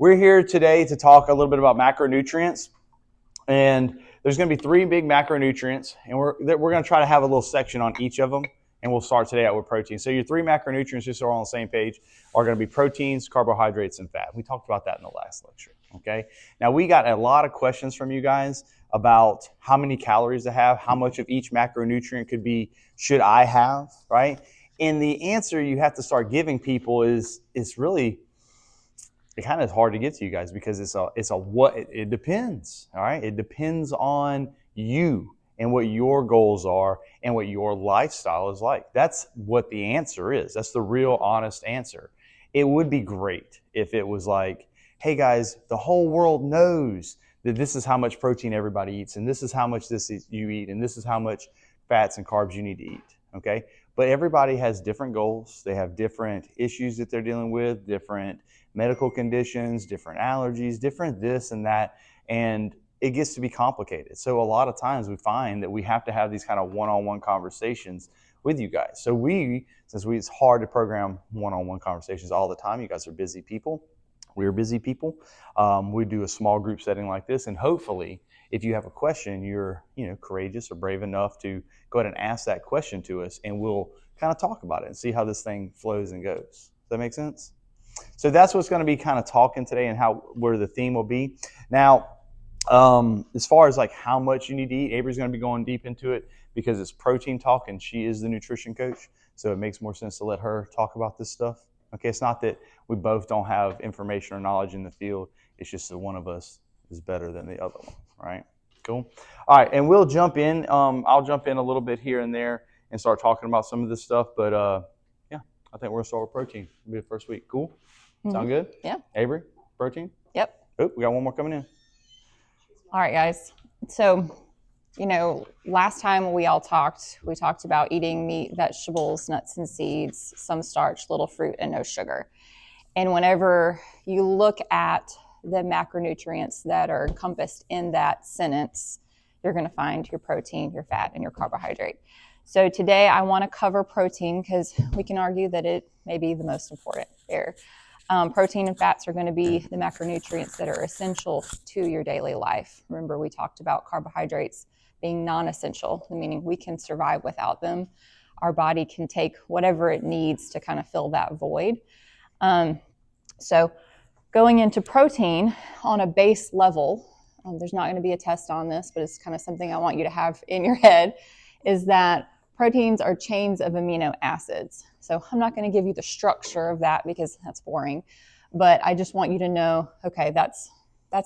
We're here today to talk a little bit about macronutrients. And there's going to be 3 big macronutrients. And we're going to try to have a little section on each of them. And we'll start today out with protein. So your 3 macronutrients, just so we're on the same page, are going to be proteins, carbohydrates, and fat. We talked about that in the last lecture. Okay. Now, we got a lot of questions from you guys about how many calories to have, how much of each macronutrient should I have, right? And the answer you have to start giving people is really, it kind of is hard to get to you guys because it depends, all right? It depends on you and what your goals are and what your lifestyle is like. That's what the answer is. That's the real honest answer. It would be great if it was like, hey guys, the whole world knows that this is how much protein everybody eats, and this is how much you eat, and this is how much fats and carbs you need to eat, okay? But everybody has different goals. They have different issues that they're dealing with, different medical conditions, different allergies, different this and that, and it gets to be complicated. So a lot of times we find that we have to have these kind of one-on-one conversations with you guys. So it's hard to program one-on-one conversations all the time. You guys are busy people. We're busy people. We do a small group setting like this, and hopefully, if you have a question, you're courageous or brave enough to go ahead and ask that question to us, and we'll kind of talk about it and see how this thing flows and goes. Does that make sense? So that's what's going to be kind of talking today and where the theme will be. Now, as far as like how much you need to eat, Abrie's going to be going deep into it because it's protein talk, and she is the nutrition coach, so it makes more sense to let her talk about this stuff. Okay, it's not that we both don't have information or knowledge in the field. It's just that one of us is better than the other one, right? Cool. All right, and we'll jump in. I'll jump in a little bit here and there and start talking about some of this stuff. But yeah, I think we're going to start with protein. It'll be the first week. Cool? Mm-hmm. Sound good? Yeah. Abrie, protein? Yep. Oh, we got one more coming in. All right, guys. So, last time we talked about eating meat, vegetables, nuts and seeds, some starch, little fruit, and no sugar. And whenever you look at the macronutrients that are encompassed in that sentence, you're going to find your protein, your fat, and your carbohydrate. So today I want to cover protein because we can argue that it may be the most important there. Protein and fats are going to be the macronutrients that are essential to your daily life. Remember, we talked about carbohydrates being non-essential, meaning we can survive without them. Our body can take whatever it needs to kind of fill that void. So going into protein on a base level, there's not going to be a test on this, but it's kind of something I want you to have in your head, is that proteins are chains of amino acids. So I'm not going to give you the structure of that because that's boring, but I just want you to know, okay, that's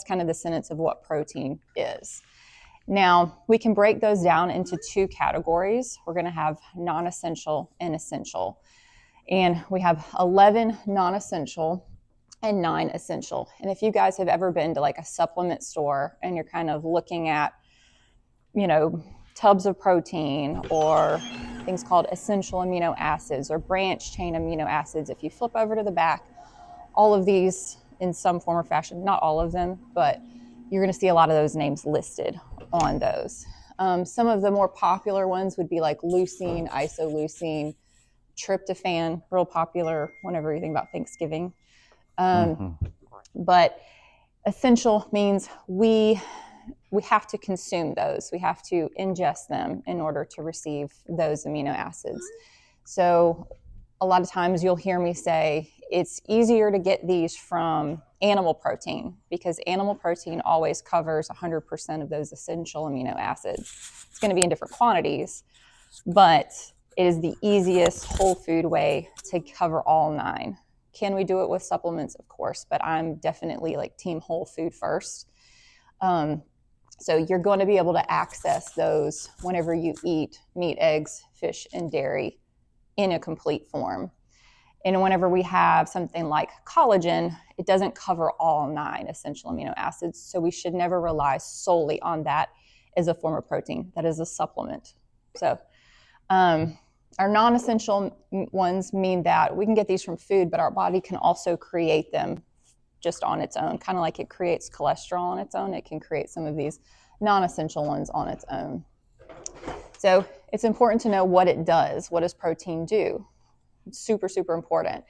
kind of the sentence of what protein is. Now, we can break those down into 2 categories. We're going to have non-essential and essential. And we have 11 non-essential and 9 essential. And if you guys have ever been to like a supplement store and you're kind of looking at, tubs of protein or things called essential amino acids or branch chain amino acids, if you flip over to the back, all of these in some form or fashion, not all of them, but you're going to see a lot of those names listed on those. Some of the more popular ones would be like leucine, isoleucine, tryptophan, real popular whenever you think about Thanksgiving. But essential means we have to consume those. We have to ingest them in order to receive those amino acids. So a lot of times you'll hear me say it's easier to get these from animal protein because animal protein always covers 100% of those essential amino acids. It's going to be in different quantities, but it is the easiest whole food way to cover all 9. Can we do it with supplements? Of course, but I'm definitely like team whole food first. So you're going to be able to access those whenever you eat meat, eggs, fish, and dairy in a complete form. And whenever we have something like collagen, it doesn't cover all 9 essential amino acids. So we should never rely solely on that as a form of protein. That is a supplement. So our non-essential ones mean that we can get these from food, but our body can also create them just on its own. Kind of like it creates cholesterol on its own, it can create some of these non-essential ones on its own. So it's important to know what it does. What does protein do? It's super, super important.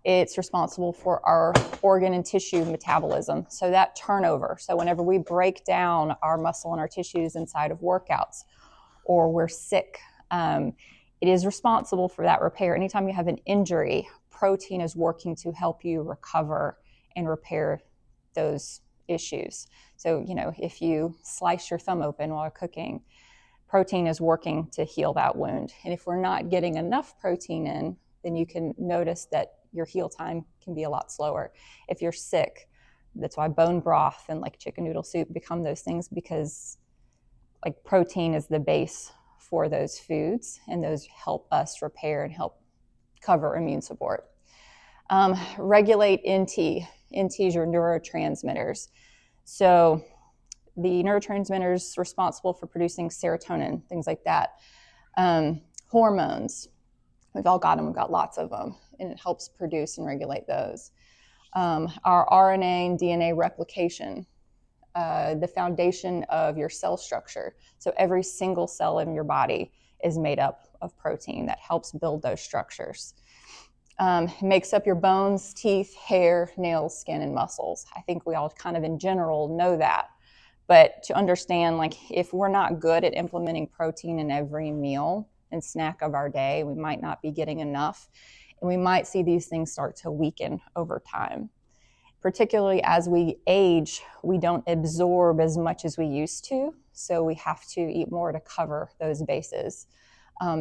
It's responsible for our organ and tissue metabolism. So that turnover. So whenever we break down our muscle and our tissues inside of workouts, or we're sick, it is responsible for that repair. Anytime you have an injury, protein is working to help you recover and repair those issues. So, if you slice your thumb open while cooking, protein is working to heal that wound. And if we're not getting enough protein in, then you can notice that your heal time can be a lot slower. If you're sick, that's why bone broth and like chicken noodle soup become those things, because like protein is the base for those foods, and those help us repair and help cover immune support. Regulate NT. NT is your neurotransmitters. So the neurotransmitters responsible for producing serotonin, things like that. Hormones, we've all got them, we've got lots of them, and it helps produce and regulate those. Our RNA and DNA replication, the foundation of your cell structure. So every single cell in your body is made up of protein that helps build those structures. It makes up your bones, teeth, hair, nails, skin, and muscles. I think we all kind of in general know that. But to understand, like, if we're not good at implementing protein in every meal and snack of our day, we might not be getting enough. And we might see these things start to weaken over time. Particularly as we age, we don't absorb as much as we used to. So we have to eat more to cover those bases,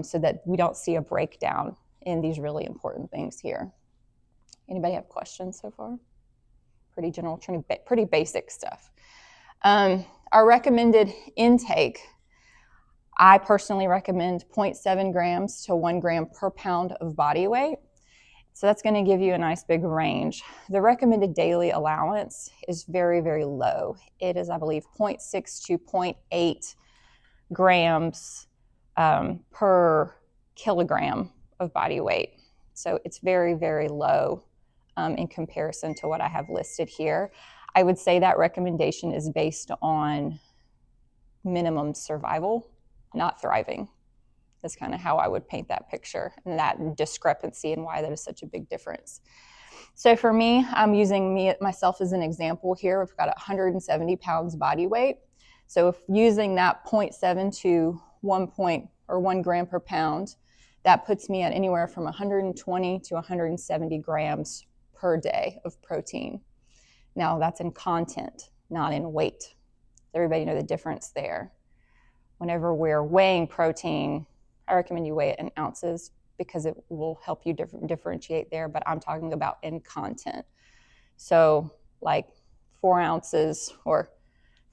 so that we don't see a breakdown in these really important things here. Anybody have questions so far? Pretty general, pretty basic stuff. Our recommended intake, I personally recommend 0.7 grams to 1 gram per pound of body weight. So that's going to give you a nice big range. The recommended daily allowance is very, very low. It is, I believe, 0.6 to 0.8 grams per kilogram of body weight. So it's very, very low in comparison to what I have listed here. I would say that recommendation is based on minimum survival, not thriving. That's kind of how I would paint that picture, and that discrepancy and why that is such a big difference. So for me, I'm using myself as an example here. I've got 170 pounds body weight. So if using that 0.7 to 1 gram per pound, that puts me at anywhere from 120 to 170 grams per day of protein. Now that's in content, not in weight. Everybody know the difference there. Whenever we're weighing protein, I recommend you weigh it in ounces because it will help you differentiate there, but I'm talking about in content. So like 4 ounces or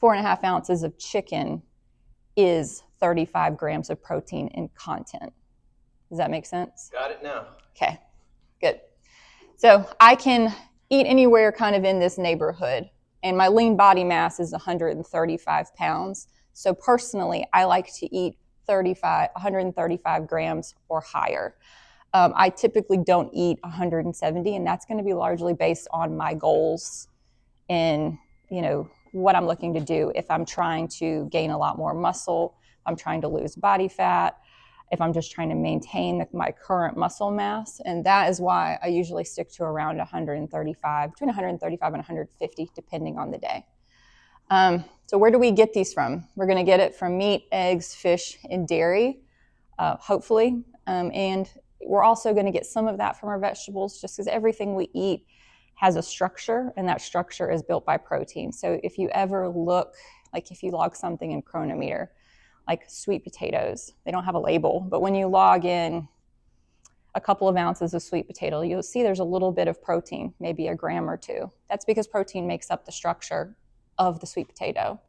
4.5 ounces of chicken is 35 grams of protein in content. Does that make sense? Got it now. Okay, good. So I can eat anywhere kind of in this neighborhood, and my lean body mass is 135 pounds. So personally, I like to eat 135 grams or higher. I typically don't eat 170, and that's going to be largely based on my goals and, what I'm looking to do. If I'm trying to gain a lot more muscle, if I'm trying to lose body fat, if I'm just trying to maintain my current muscle mass. And that is why I usually stick to around between 135 and 150, depending on the day. So where do we get these from? We're going to get it from meat, eggs, fish, and dairy, hopefully. And we're also going to get some of that from our vegetables, just because everything we eat has a structure, and that structure is built by protein. So if you ever look, like if you log something in Chronometer, like sweet potatoes, they don't have a label, but when you log in a couple of ounces of sweet potato, you'll see there's a little bit of protein, maybe a gram or two. That's because protein makes up the structure of the sweet potato.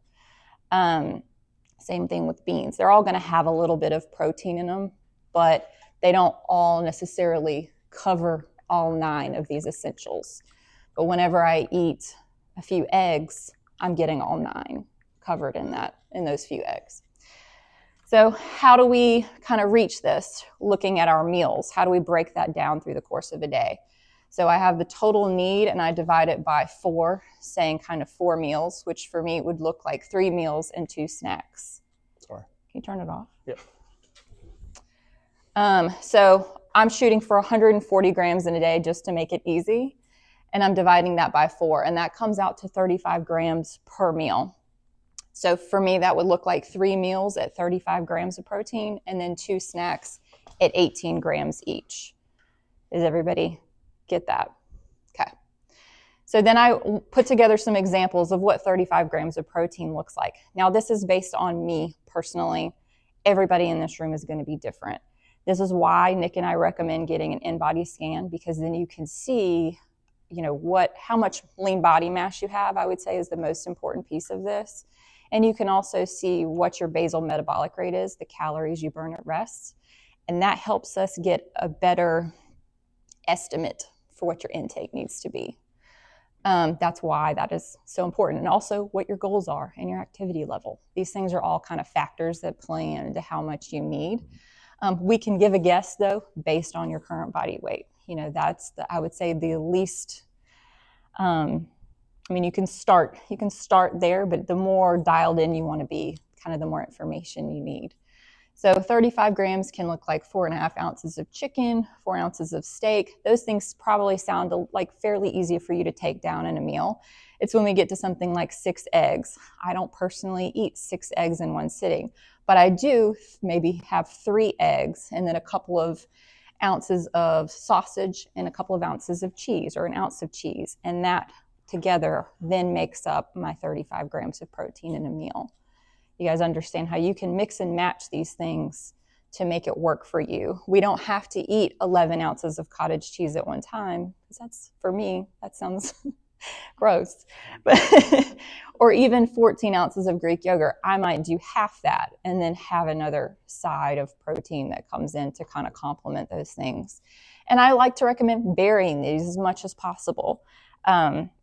Same thing with beans. They're all going to have a little bit of protein in them, but they don't all necessarily cover all 9 of these essentials. But whenever I eat a few eggs, I'm getting all 9 covered in those few eggs. So how do we kind of reach this? Looking at our meals, how do we break that down through the course of a day? So I have the total need, and I divide it by 4, saying kind of 4 meals, which for me would look like 3 meals and 2 snacks. Sorry. Can you turn it off? Yep. So I'm shooting for 140 grams in a day just to make it easy. And I'm dividing that by 4. And that comes out to 35 grams per meal. So for me, that would look like 3 meals at 35 grams of protein and then 2 snacks at 18 grams each. Does everybody get that? Okay. So then I put together some examples of what 35 grams of protein looks like. Now, this is based on me personally. Everybody in this room is going to be different. This is why Nick and I recommend getting an in-body scan, because then you can see, how much lean body mass you have, I would say, is the most important piece of this. And you can also see what your basal metabolic rate is, the calories you burn at rest. And that helps us get a better estimate for what your intake needs to be. That's why that is so important. And also what your goals are and your activity level. These things are all kind of factors that play into how much you need. We can give a guess, though, based on your current body weight. That's I would say the least. You can start there, but the more dialed in you want to be, kind of the more information you need. So 35 grams can look like 4.5 ounces of chicken, 4 ounces of steak. Those things probably sound like fairly easy for you to take down in a meal. It's when we get to something like 6 eggs. I don't personally eat 6 eggs in one sitting, but I do maybe have 3 eggs and then a couple of ounces of sausage and a couple of ounces of cheese, or an ounce of cheese. And that together then makes up my 35 grams of protein in a meal. You guys understand how you can mix and match these things to make it work for you. We don't have to eat 11 ounces of cottage cheese at one time, because that's, for me, that sounds gross. But or even 14 ounces of Greek yogurt. I might do half that and then have another side of protein that comes in to kind of complement those things. And I like to recommend varying these as much as possible.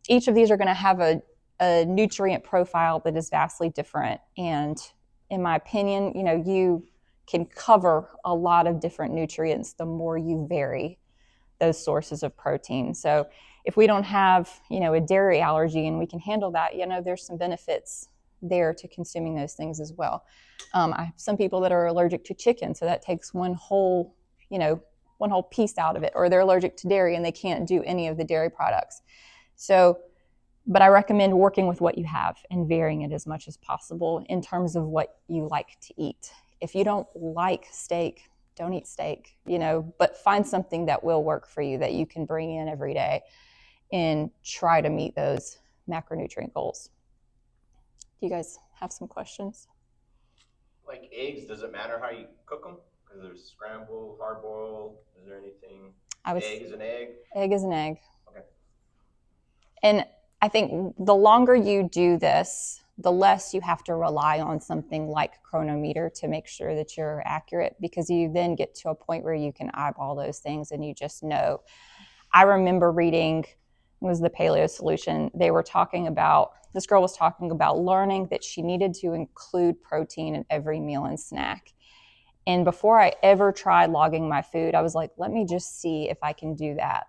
Each of these are going to have a nutrient profile that is vastly different. And in my opinion, you can cover a lot of different nutrients the more you vary those sources of protein. So if we don't have, a dairy allergy and we can handle that, there's some benefits there to consuming those things as well. I have some people that are allergic to chicken, so that takes one whole piece out of it, or they're allergic to dairy and they can't do any of the dairy products. So, but I recommend working with what you have and varying it as much as possible in terms of what you like to eat. If you don't like steak, don't eat steak, but find something that will work for you that you can bring in every day and try to meet those macronutrient goals. Do you guys have some questions? Like eggs, does it matter how you cook them? Because there's scrambled, hard boiled. Is there anything? Egg is an egg? Egg is an egg. Okay. And I think the longer you do this, the less you have to rely on something like Chronometer to make sure that you're accurate, because you then get to a point where you can eyeball those things and you just know. I remember reading, it was the Paleo Solution. This girl was talking about learning that she needed to include protein in every meal and snack. And before I ever tried logging my food, I was like, let me just see if I can do that.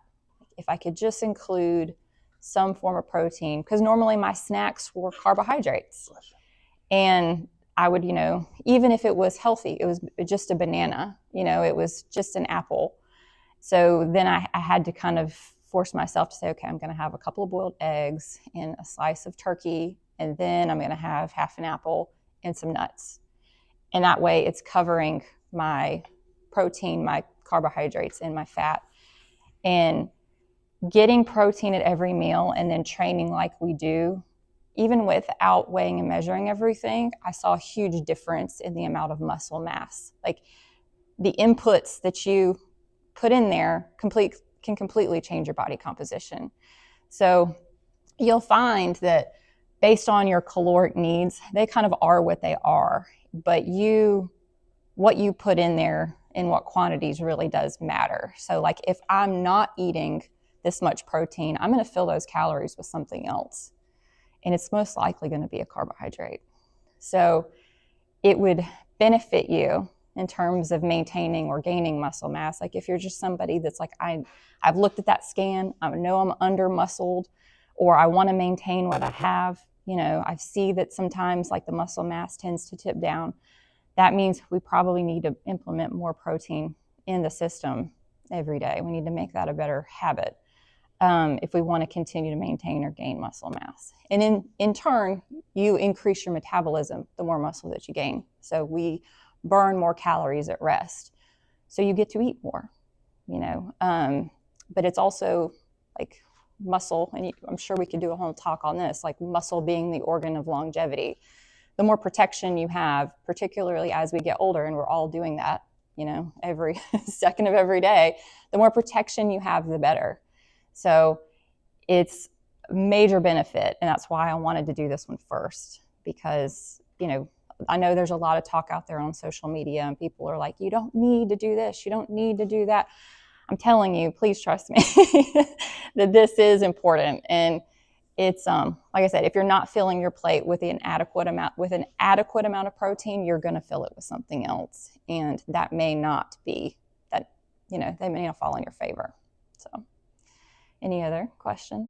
If I could just include some form of protein, because normally my snacks were carbohydrates. And I would, even if it was healthy, it was just a banana, it was just an apple. So then I had to kind of force myself to say, okay, I'm going to have a couple of boiled eggs and a slice of turkey, and then I'm going to have half an apple and some nuts. And that way it's covering my protein, my carbohydrates, and my fat. And getting protein at every meal and then training like we do, even without weighing and measuring everything, I saw a huge difference in the amount of muscle mass. Like the inputs that you put in there can completely change your body composition. So you'll find that based on your caloric needs, they kind of are what they are, but what you put in there in what quantities really does matter. So like if I'm not eating this much protein, I'm going to fill those calories with something else. And it's most likely going to be a carbohydrate. So it would benefit you in terms of maintaining or gaining muscle mass. Like if you're just somebody that's like, I've looked at that scan, I know I'm under muscled, or I want to maintain what I have. I see that sometimes like the muscle mass tends to tip down. That means we probably need to implement more protein in the system every day. We need to make that a better habit if we want to continue to maintain or gain muscle mass. And in turn, you increase your metabolism the more muscle that you gain. So we burn more calories at rest. So you get to eat more, you know. But it's also like muscle, and I'm sure we could do a whole talk on this, like muscle being the organ of longevity. The more protection you have, particularly as we get older, and we're all doing that, you know, every second of every day, the more protection you have, the better. So it's a major benefit, and that's why I wanted to do this one first, because, you know, I know there's a lot of talk out there on social media, and people are like, you don't need to do this, you don't need to do that. I'm telling you, please trust me that this is important. And it's like I said, if you're not filling your plate with an adequate amount of protein, you're going to fill it with something else, and that may not be that, you know, they may not fall in your favor. So, any other questions?